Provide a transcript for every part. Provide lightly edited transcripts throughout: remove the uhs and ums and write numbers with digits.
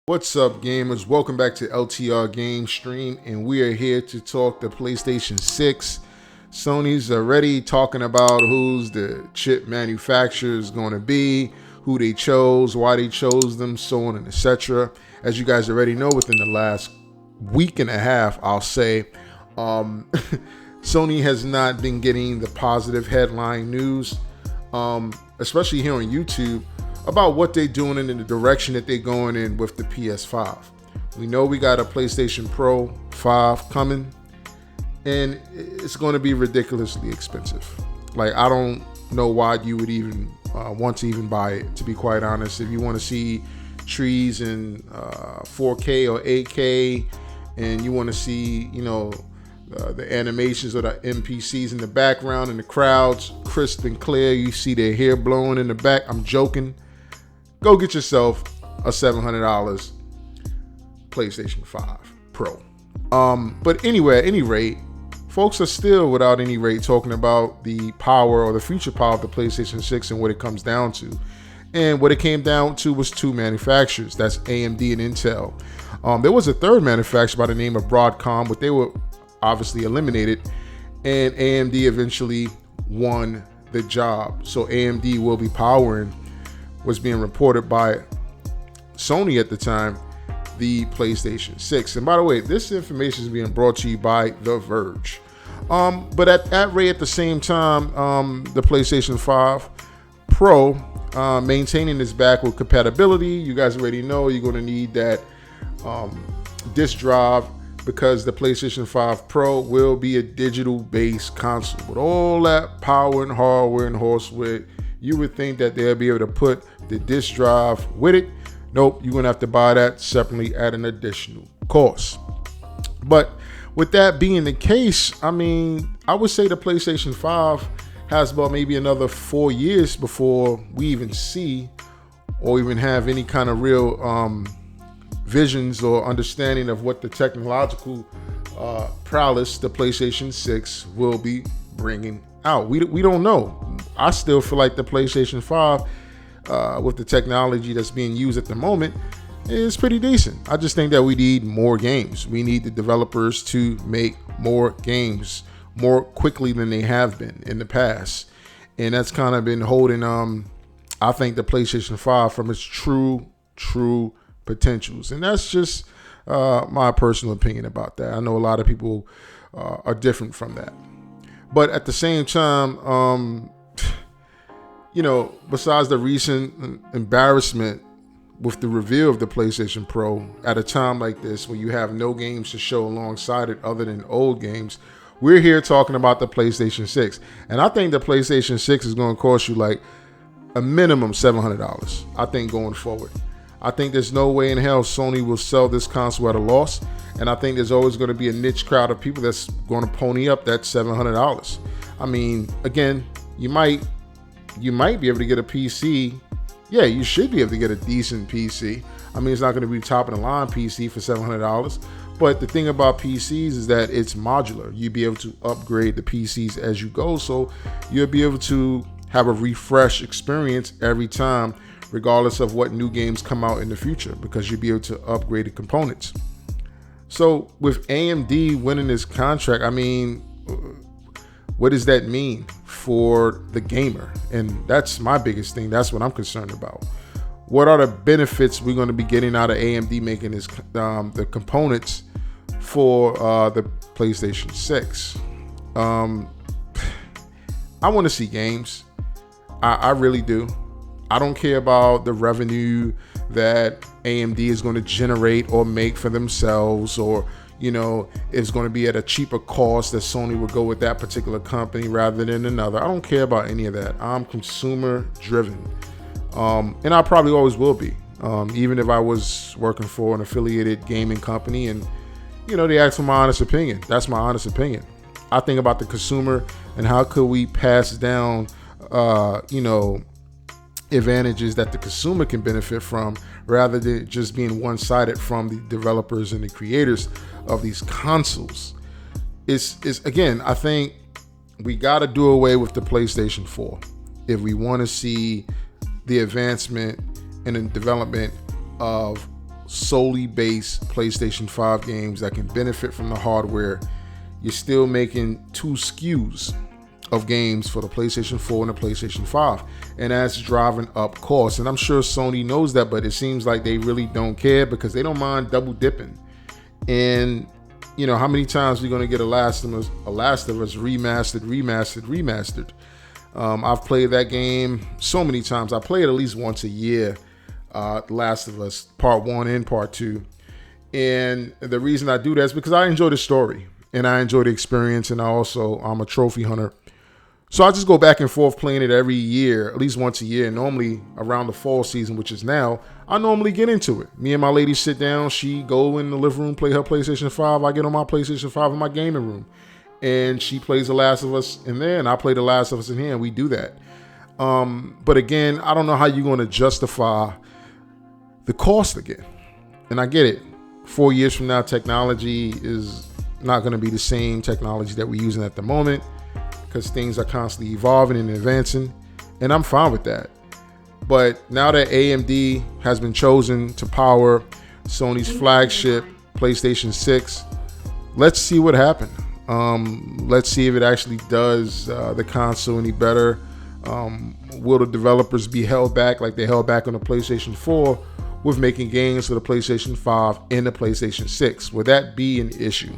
What's up, gamers? Welcome back to LTR Game Stream, and we are here to talk the PlayStation 6. Sony's already talking about who's the chip manufacturer is going to be, who they chose, why they chose them, so on and etc. As you guys already know, within the last week and a half, I'll say, Sony has not been getting the positive headline news, especially here on YouTube, about what they're doing and in the direction that they're going in with the PS5. We know we got a PlayStation Pro 5 coming, and it's going to be ridiculously expensive. Like, I don't know why you would even want to even buy it, to be quite honest. If you want to see trees in 4K or 8K, and you want to see, you know, the animations of the NPCs in the background and the crowds crisp and clear, you see their hair blowing in the back, I'm joking. Go get yourself a $700 PlayStation 5 Pro. But anyway, at any rate, folks are still, without any rate, talking about the power or the future power of the PlayStation 6 and what it comes down to. And what it came down to was two manufacturers. That's AMD and Intel. There was a third manufacturer by the name of Broadcom, but they were obviously eliminated. And AMD eventually won the job. So AMD will be powering, was being reported by Sony at the time, the PlayStation 6. And by the way, this information is being brought to you by The Verge. But at the same time, the PlayStation 5 Pro, maintaining its backward compatibility. You guys already know you're going to need that disk drive, because the PlayStation 5 Pro will be a digital-based console. With all that power and hardware and horsepower, you would think that they'll be able to put the disk drive with it. Nope, you're going to have to buy that separately at an additional cost. But with that being the case, I mean, I would say the PlayStation 5 has about maybe another 4 years before we even see or even have any kind of real visions or understanding of what the technological prowess the PlayStation 6 will be bringing out. We don't know. I still feel like the PlayStation 5, with the technology that's being used at the moment, is pretty decent. I just think that we need more games. We need the developers to make more games more quickly than they have been in the past. And that's kind of been holding, I think, the PlayStation 5 from its true potentials. And that's just my personal opinion about that. I know a lot of people are different from that. But at the same time, you know, besides the recent embarrassment with the reveal of the PlayStation Pro at a time like this, when you have no games to show alongside it other than old games, we're here talking about the PlayStation 6. And I think the PlayStation 6 is going to cost you like a minimum $700, I think, going forward. I think there's no way in hell Sony will sell this console at a loss. And I think there's always going to be a niche crowd of people that's going to pony up that $700. I mean, again, you might be able to get a PC. Yeah, you should be able to get a decent PC. I mean, it's not going to be top of the line PC for $700. But the thing about PCs is that it's modular. You'll be able to upgrade the PCs as you go. So you'll be able to have a refresh experience every time, regardless of what new games come out in the future, because you'll be able to upgrade the components. So with AMD winning this contract, I mean, what does that mean for the gamer? And that's my biggest thing. That's what I'm concerned about. What are the benefits we're going to be getting out of AMD making this, the components for the PlayStation 6? I want to see games. I really do. I don't care about the revenue that AMD is going to generate or make for themselves, or, you know, it's going to be at a cheaper cost that Sony would go with that particular company rather than another. I don't care about any of that. I'm consumer driven. And I probably always will be, even if I was working for an affiliated gaming company and, you know, they ask for my honest opinion. That's my honest opinion. I think about the consumer and how could we pass down, you know, advantages that the consumer can benefit from, rather than just being one-sided from the developers and the creators of these consoles. It's again, I think we got to do away with the PlayStation 4 if we want to see the advancement and the development of solely based PlayStation 5 games that can benefit from the hardware, you're still making 2 SKUs of games for the PlayStation 4 and the PlayStation 5, and that's driving up costs. And I'm sure Sony knows that, but it seems like they really don't care because they don't mind double dipping. And you know, how many times are we going to get a Last of Us remastered? I've played that game so many times. I play it at least once a year, Last of Us Part 1 and Part 2. And the reason I do that is because I enjoy the story and I enjoy the experience, and I'm a trophy hunter. So I just go back and forth playing it every year, at least once a year. Normally around the fall season, which is now, I normally get into it. Me and my lady sit down. She go in the living room, play her PlayStation 5. I get on my PlayStation 5 in my gaming room. And she plays The Last of Us in there, and I play The Last of Us in here, and we do that. But again, I don't know how you're going to justify the cost again. And I get it. 4 years from now, technology is not going to be the same technology that we're using at the moment, because things are constantly evolving and advancing, and I'm fine with that. But now that AMD has been chosen to power Sony's flagship PlayStation 6, let's see what happens. Let's see if it actually does the console any better. Will the developers be held back like they held back on the PlayStation 4 with making games for the PlayStation 5 and the PlayStation 6? Will that be an issue?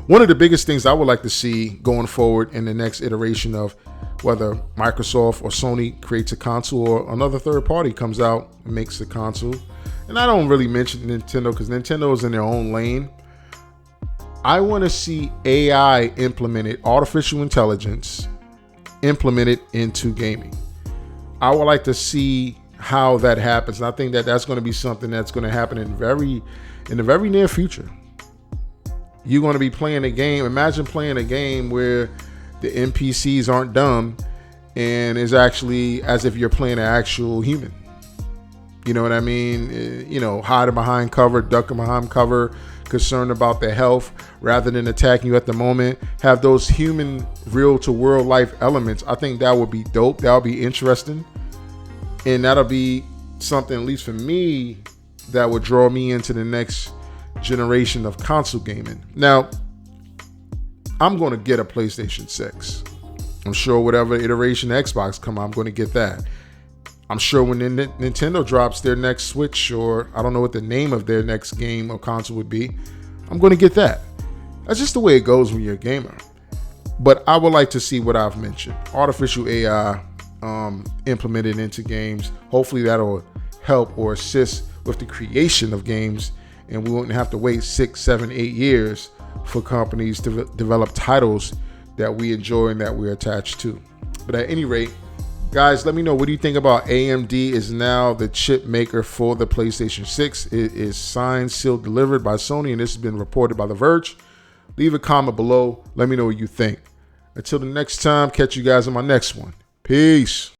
One of the biggest things I would like to see going forward in the next iteration of whether Microsoft or Sony creates a console or another third party comes out and makes a console, and I don't really mention Nintendo because Nintendo is in their own lane. I want to see AI implemented, artificial intelligence implemented into gaming. I would like to see how that happens, and I think that that's going to be something that's going to happen in the very near future. You're going to be playing a game. Imagine playing a game where the NPCs aren't dumb and is actually as if you're playing an actual human. You know what I mean? You know, hiding behind cover, ducking behind cover, concerned about their health rather than attacking you at the moment. Have those human, real to world life elements. I think that would be dope. That would be interesting. And that'll be something, at least for me, that would draw me into the next generation of console gaming. Now, I'm going to get a PlayStation 6. I'm sure whatever iteration Xbox come out, I'm going to get that. I'm sure when Nintendo drops their next Switch, or I don't know what the name of their next game or console would be, I'm going to get that. That's just the way it goes when you're a gamer. But I would like to see what I've mentioned. Artificial AI implemented into games. Hopefully that'll help or assist with the creation of games, and we won't have to wait 6, 7, 8 years for companies to develop titles that we enjoy and that we're attached to. But at any rate, guys, let me know, what do you think about AMD is now the chip maker for the PlayStation 6? It is signed, sealed, delivered by Sony, and this has been reported by The Verge. Leave a comment below. Let me know what you think. Until the next time, catch you guys on my next one. Peace.